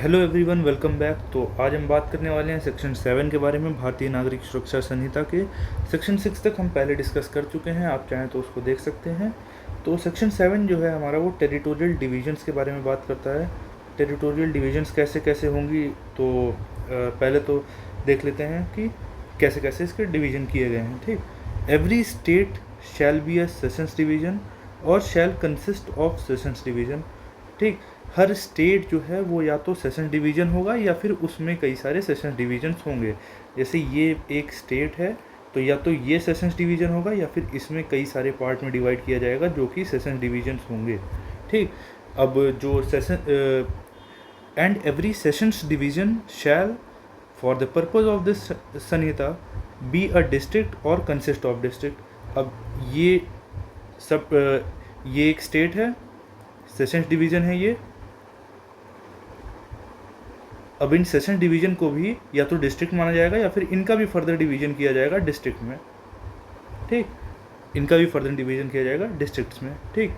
Hello everyone, welcome back. तो आज हम बात करने वाले हैं सेक्शन 7 के बारे में, भारतीय नागरिक सुरक्षा संहिता के। सेक्शन 6 तक हम पहले डिस्कस कर चुके हैं, आप चाहें तो उसको देख सकते हैं। तो सेक्शन 7 जो है हमारा, वो टेरिटोरियल डिवीजन्स के बारे में बात करता है। टेरिटोरियल डिवीजन्स कैसे कैसे होंगी, तो पहले तो देख लेते हैं कि कैसे कैसे इसके डिवीज़न किए गए हैं। ठीक, every state shall be a sessions division और shall consist of sessions division. ठीक, हर स्टेट जो है वो या तो सेशन डिवीज़न होगा या फिर उसमें कई सारे सेशन डिवीजन्स होंगे। जैसे ये एक स्टेट है तो या तो ये सेशंस डिवीज़न होगा या फिर इसमें कई सारे पार्ट में डिवाइड किया जाएगा जो कि सेशन डिवीजन्स होंगे। ठीक, अब जो session and every sessions division shall for the purpose of this Sanhita be a district और कंसिस्ट ऑफ डिस्ट्रिक्ट। अब ये सब ये एक स्टेट है, सेशंस डिवीज़न है ये। अब इन सेशन डिवीज़न को भी या तो डिस्ट्रिक्ट माना जाएगा या फिर इनका भी फर्दर डिवीज़न किया जाएगा डिस्ट्रिक्ट में। ठीक, इनका भी फर्दर डिवीज़न किया जाएगा डिस्ट्रिक्ट्स में। ठीक,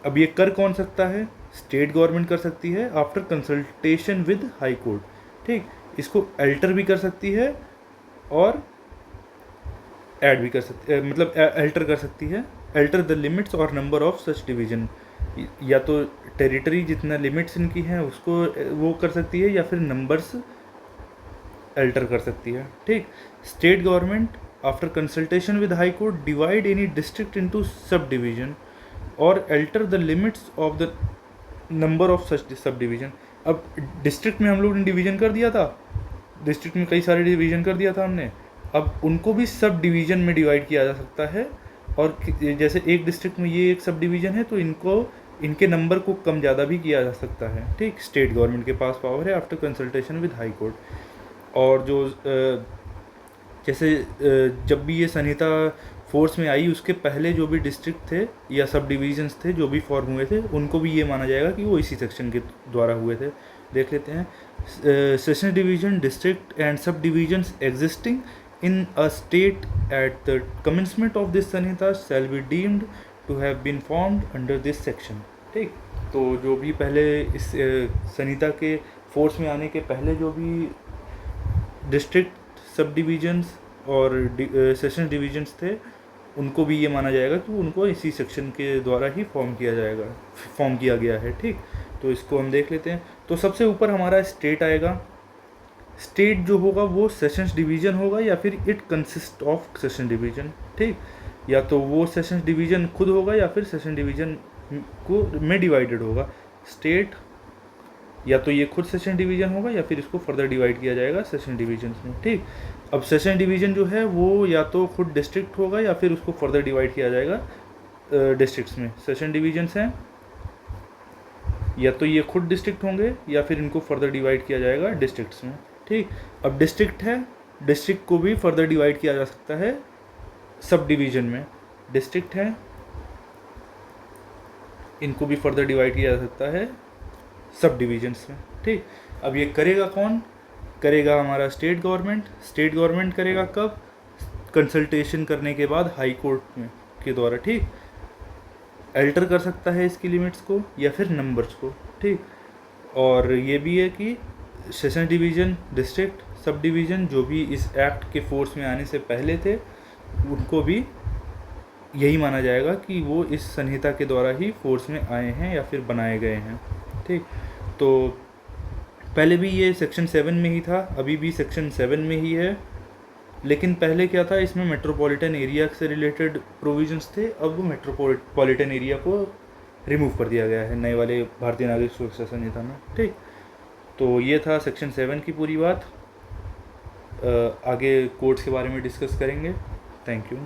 अब ये कर कौन सकता है? स्टेट गवर्नमेंट कर सकती है after consultation with high court. ठीक, इसको अल्टर भी कर सकती है और ऐड भी कर सकती है, मतलब अल्टर कर सकती है, अल्टर द लिमिट्स और नंबर ऑफ सच डिवीज़न। या तो टेरिटरी जितना लिमिट्स इनकी हैं उसको वो कर सकती है या फिर नंबर्स अल्टर कर सकती है। ठीक, state government after consultation with high court divide any district into sub division और alter the limits of the number of such sub division. अब डिस्ट्रिक्ट में हम लोग ने डिवीजन कर दिया था, डिस्ट्रिक्ट में कई सारे डिवीजन कर दिया था हमने, अब उनको भी सब डिवीजन में डिवाइड किया जा सकता है। और जैसे एक डिस्ट्रिक्ट में ये एक सब डिवीज़न है तो इनको इनके नंबर को कम ज़्यादा भी किया जा सकता है। ठीक, स्टेट गवर्नमेंट के पास पावर है after consultation with high court. और जो जैसे जब भी ये संहिता फोर्स में आई उसके पहले जो भी डिस्ट्रिक्ट थे या सब डिवीजन्स थे जो भी फॉर्म हुए थे उनको भी ये माना जाएगा कि वो इसी सेक्शन के द्वारा हुए थे। देख लेते हैं, सेशन डिवीजन, डिस्ट्रिक्ट एंड सब divisions existing in a state at the commencement of this sanhita shall be deemed to have been formed under this section। ठीक, तो जो भी पहले इस संहिता के फोर्स में आने के पहले जो भी डिस्ट्रिक्ट, सब डिवीजन्स और सेशन डिवीजन्स थे उनको भी ये माना जाएगा कि उनको इसी सेक्शन के द्वारा ही फॉर्म किया गया है। ठीक, तो इसको हम देख लेते हैं। तो सबसे ऊपर हमारा स्टेट आएगा। स्टेट जो होगा वो सेशंस डिवीज़न होगा या फिर it consist of session division. ठीक, या तो वो सेशंस डिवीज़न खुद होगा या फिर सेशन डिवीज़न को में डिवाइडेड होगा। स्टेट या तो ये खुद सेशन डिवीज़न होगा या फिर इसको फर्दर डिवाइड किया जाएगा सेशन डिवीजन्स में। ठीक, अब सेशन डिवीज़न जो है वो या तो खुद डिस्ट्रिक्ट होगा या फिर उसको फर्दर डिवाइड किया जाएगा डिस्ट्रिक्ट्स में। सेशन डिवीजन्स हैं या तो ये खुद डिस्ट्रिक्ट होंगे या फिर इनको फर्दर डिवाइड किया जाएगा डिस्ट्रिक्ट्स में। ठीक, अब डिस्ट्रिक्ट है, डिस्ट्रिक्ट को भी फर्दर डिवाइड किया जा सकता है सब डिवीज़न में। डिस्ट्रिक्ट है, इनको भी फर्दर डिवाइड किया जा सकता है सब डिवीजन्स में। ठीक, अब ये करेगा कौन? करेगा हमारा स्टेट गवर्नमेंट। स्टेट गवर्नमेंट करेगा कब? कंसल्टेशन करने के बाद हाई कोर्ट में के द्वारा। ठीक, अल्टर कर सकता है इसकी लिमिट्स को या फिर नंबर्स को। ठीक, और ये भी है कि session division, district, sub division जो भी इस एक्ट के फोर्स में आने से पहले थे उनको भी यही माना जाएगा कि वो इस संहिता के द्वारा ही फोर्स में आए हैं या फिर बनाए गए हैं। ठीक, तो पहले भी ये सेक्शन 7 में ही था, अभी भी सेक्शन 7 में ही है, लेकिन पहले क्या था, इसमें मेट्रोपॉलिटन एरिया से रिलेटेड प्रोविजंस थे। अब वो मेट्रोपॉलिटन एरिया को रिमूव कर दिया गया है नए वाले भारतीय नागरिक सुरक्षा संहिता में। ठीक, तो ये था सेक्शन 7 की पूरी बात। आगे कोर्ट्स के बारे में डिस्कस करेंगे। Thank you.